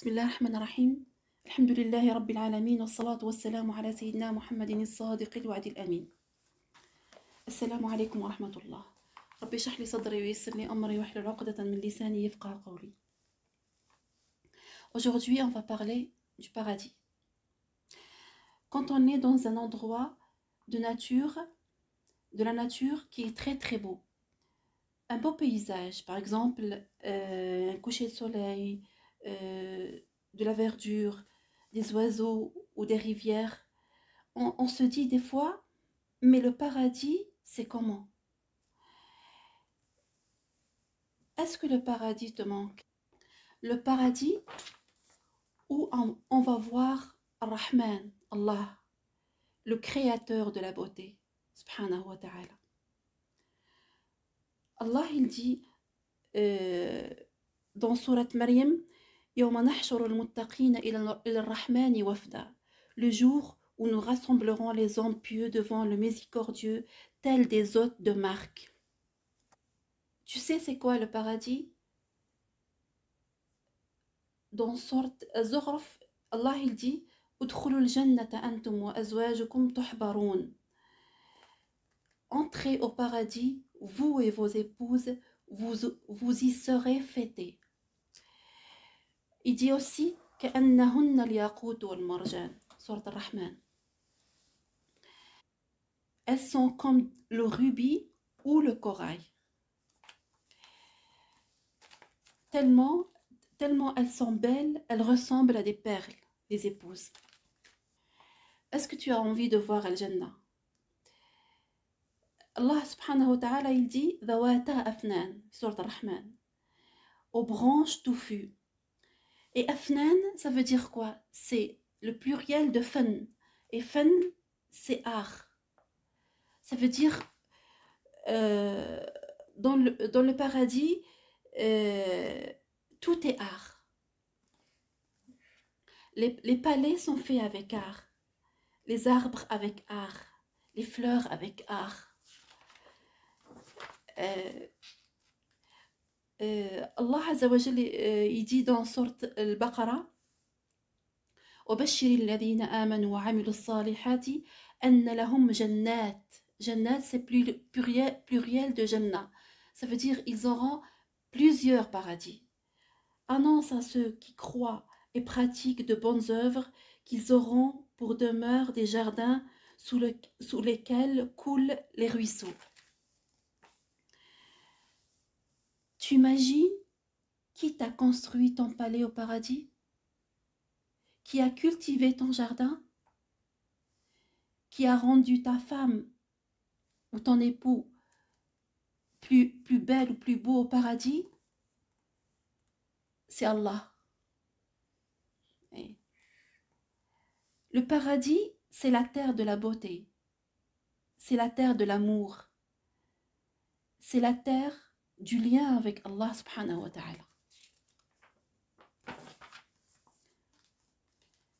بسم الله الرحمن الرحيم. الحمد لله رب العالمين والصلاة والسلام على سيدنا محمد الصادق الوعد الأمين. السلام عليكم ورحمة الله. ربي اشرح لي صدري ويسر لي أمري واحلل عقدة من لساني يفقه قولي. Aujourd'hui, on va parler du paradis. Quand on est dans un endroit de la nature qui est très très beau, un beau paysage, par exemple un coucher de soleil, de la verdure, des oiseaux ou des rivières, on se dit des fois, mais le paradis, c'est comment? Est-ce que le paradis te manque? Le paradis où on va voir Ar-Rahman, Allah, le créateur de la beauté, subhanahu wa ta'ala. Allah, il dit dans Surat Maryam, يوم نحشر المتقين إلى الرحمن وفدا, le jour où nous rassemblerons les hommes pieux devant le miséricordieux, tels des hôtes de marque. Tu sais c'est quoi le paradis? Dans sorte Zukhruf, Allah il dit udkhulul jannata antum wa azwajukum tuhbarun. Entrez au paradis, vous et vos épouses, vous y serez fêtés. Il dit aussi كأنهن الياقوت والمرجان, sourate Ar-Rahman. Elles sont comme le rubis ou le corail. Tellement elles sont belles, elles ressemblent à des perles, les épouses. Est-ce que tu as envie de voir Al-Jannah? Allah subhanahu wa ta'ala il dit ذَوَاتَا أَفْنَان, sourate Ar-Rahman, aux branches touffues. Et Afnan, ça veut dire quoi? C'est le pluriel de fan. Et fan, c'est art. Ça veut dire dans le paradis, tout est art. Les palais sont faits avec art. Les arbres avec art. Les fleurs avec art. Allah Azza wa Jalla il dit dans sourate Al-Baqarah وبشر الذين آمنوا وعملوا الصالحات أن لهم جنات. Jannat, c'est pluriel de Jannah. Ça veut dire ils auront plusieurs paradis. Annonce à ceux qui croient et pratiquent de bonnes œuvres qu'ils auront pour demeure des jardins sous lesquels coulent les ruisseaux. Tu imagines qui t'a construit ton palais au paradis? Qui a cultivé ton jardin? Qui a rendu ta femme ou ton époux plus belle ou plus beau au paradis? C'est Allah. Et le paradis, c'est la terre de la beauté. C'est la terre de l'amour. C'est la terre du lien avec Allah subhanahu wa ta'ala.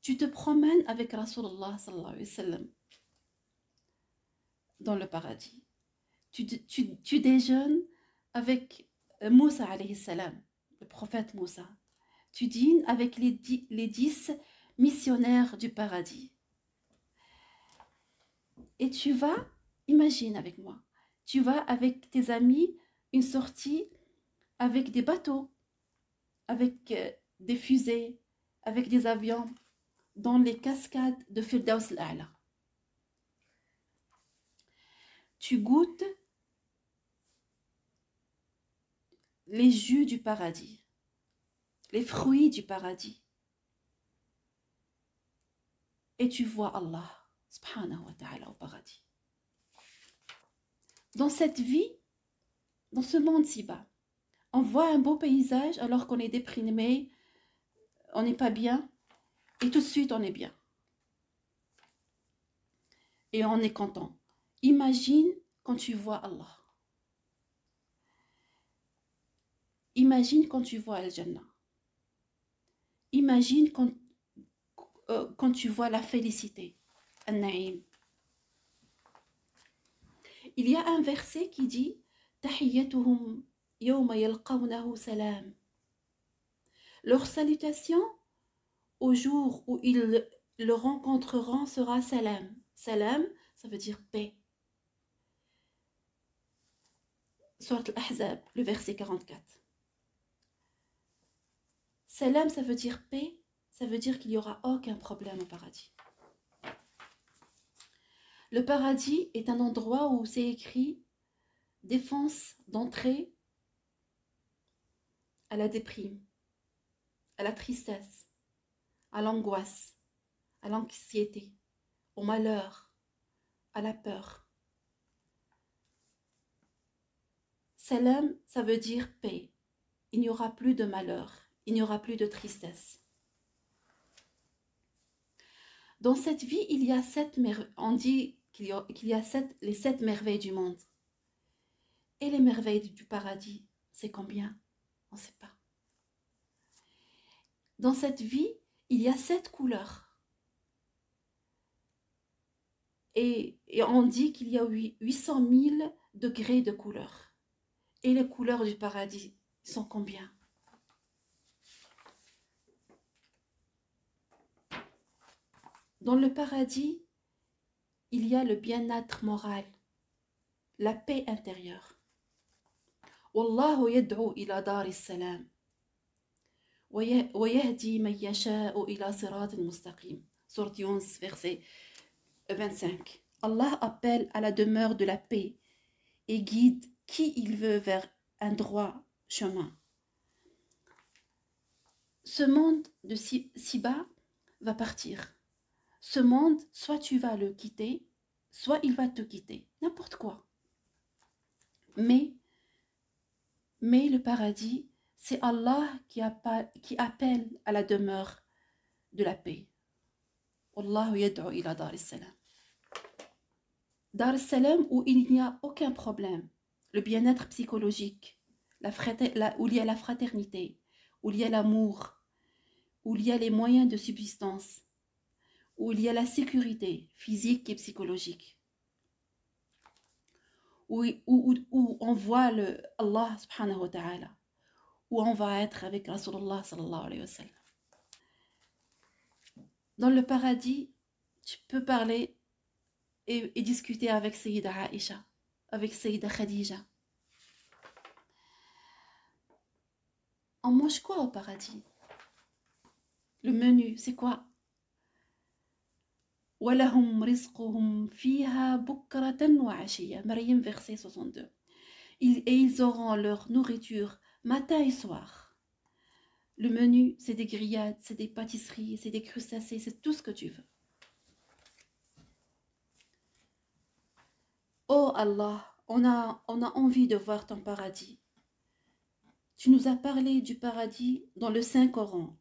Tu te promènes avec Rasulullah sallallahu alayhi wa sallam dans le paradis. Tu déjeunes avec Moussa alayhi salam, le prophète Moussa. Tu dînes avec les 10 missionnaires du paradis. Et tu vas, imagine avec moi, tu vas avec tes amis une sortie avec des bateaux, avec des fusées, avec des avions, dans les cascades de Firdaus al-A'la. Tu goûtes les jus du paradis, les fruits du paradis. Et tu vois Allah, subhanahu wa ta'ala, au paradis. Dans cette vie, dans ce monde si bas, on voit un beau paysage alors qu'on est déprimé, on n'est pas bien, et tout de suite on est bien. Et on est content. Imagine quand tu vois Allah. Imagine quand tu vois Al-Jannah. Imagine quand tu vois la félicité, Al-Na'im. Il y a un verset qui dit Tahiyyatuhum yawma yalqawnahu salam. Leur salutation au jour où ils le rencontreront sera salam. Salam, ça veut dire paix. Sourate Al-Ahzab, le verset 44. Salam, ça veut dire paix, ça veut dire qu'il n'y aura aucun problème au paradis. Le paradis est un endroit où c'est écrit défense d'entrée à la déprime, à la tristesse, à l'angoisse, à l'anxiété, au malheur, à la peur. Salam, ça veut dire paix. Il n'y aura plus de malheur, il n'y aura plus de tristesse. Dans cette vie, il y a on dit qu'il y a les 7 merveilles du monde. Et les merveilles du paradis, c'est combien? On ne sait pas. Dans cette vie, il y a 7 couleurs. Et on dit qu'il y a 800 000 degrés de couleurs. Et les couleurs du paradis sont combien? Dans le paradis, il y a le bien-être moral, la paix intérieure. Wallahu yad'u ila dar salam wa yahdi man yasha'u ila siratin mustaqim. Sourate Yunus, verset 25. Allah appelle à la demeure de la paix et guide qui il veut vers un droit chemin. Ce monde de si bas va partir. Ce monde, soit tu vas le quitter, soit il va te quitter. N'importe quoi. Mais le paradis, c'est Allah qui appelle à la demeure de la paix. Wallahu yad'u ila dar salam. Dar salam où il n'y a aucun problème. Le bien-être psychologique, où il y a la fraternité, où il y a l'amour, où il y a les moyens de subsistance, où il y a la sécurité physique et psychologique, où on voit Allah subhanahu wa ta'ala, où on va être avec Rasulullah sallallahu alayhi wa sallam. Dans le paradis, tu peux parler et discuter avec Sayyida Aisha, avec Sayyida Khadija. On mange quoi au paradis? Le menu, c'est quoi? وَلَهُمْ رِزْقُهُمْ فِيهَا بُكْرَةً وَعَشِيًّا. Maryam, verset 62. Et ils auront leur nourriture matin et soir. Le menu, c'est des grillades, c'est des pâtisseries, c'est des crustacés, c'est tout ce que tu veux. Oh Allah, on a envie de voir ton paradis. Tu nous as parlé du paradis dans le Saint-Coran.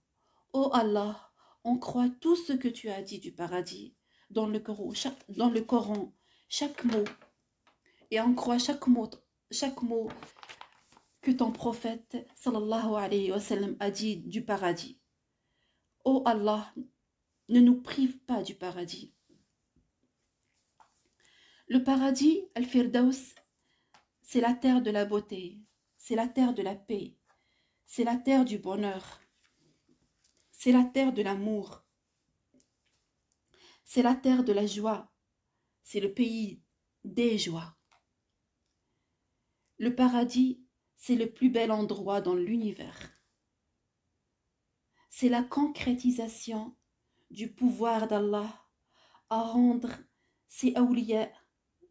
Oh Allah, on croit tout ce que tu as dit du paradis dans le Coran, chaque mot. Et on croit chaque mot que ton prophète sallallahu alayhi wa sallam a dit du paradis. Oh Allah, ne nous prive pas du paradis. Le paradis, Al-Firdaus, c'est la terre de la beauté, c'est la terre de la paix, c'est la terre du bonheur, c'est la terre de l'amour, c'est la terre de la joie, c'est le pays des joies. Le paradis, c'est le plus bel endroit dans l'univers. C'est la concrétisation du pouvoir d'Allah à rendre ses awliya,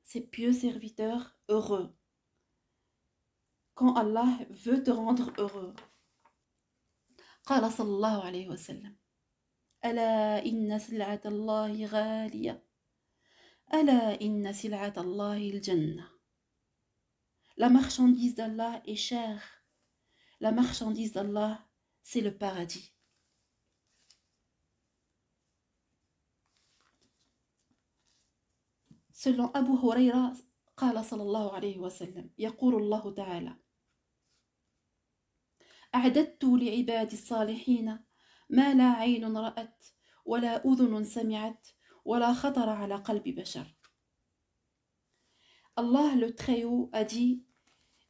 ses pieux serviteurs, heureux. Quand Allah veut te rendre heureux. قال صلى الله عليه وسلم ألا إن سلعة الله غالية ألا إن سلعة الله الجنة. La marchandise d'Allah est chère. La marchandise d'Allah, c'est le paradis. Selon Abu Huraira, قال صلى الله عليه وسلم يقول الله تعالى أعددت لعبادي الصالحين ما لا عين رأت ولا أذن سمعت ولا خطر على قلب بشر. Allah le Très-Haut a dit: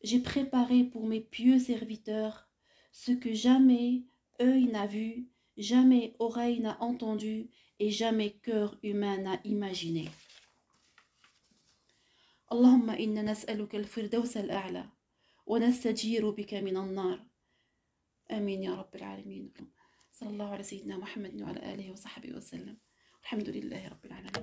j'ai préparé pour mes pieux serviteurs ce que jamais œil n'a vu, jamais oreille n'a entendu et jamais cœur humain n'a imaginé. اللهم إنا نسألك الفردوس الأعلى ونستجير بك من النار. آمين يا رب العالمين. صلى الله على سيدنا محمد وعلى آله وصحبه وسلم. الحمد لله رب العالمين.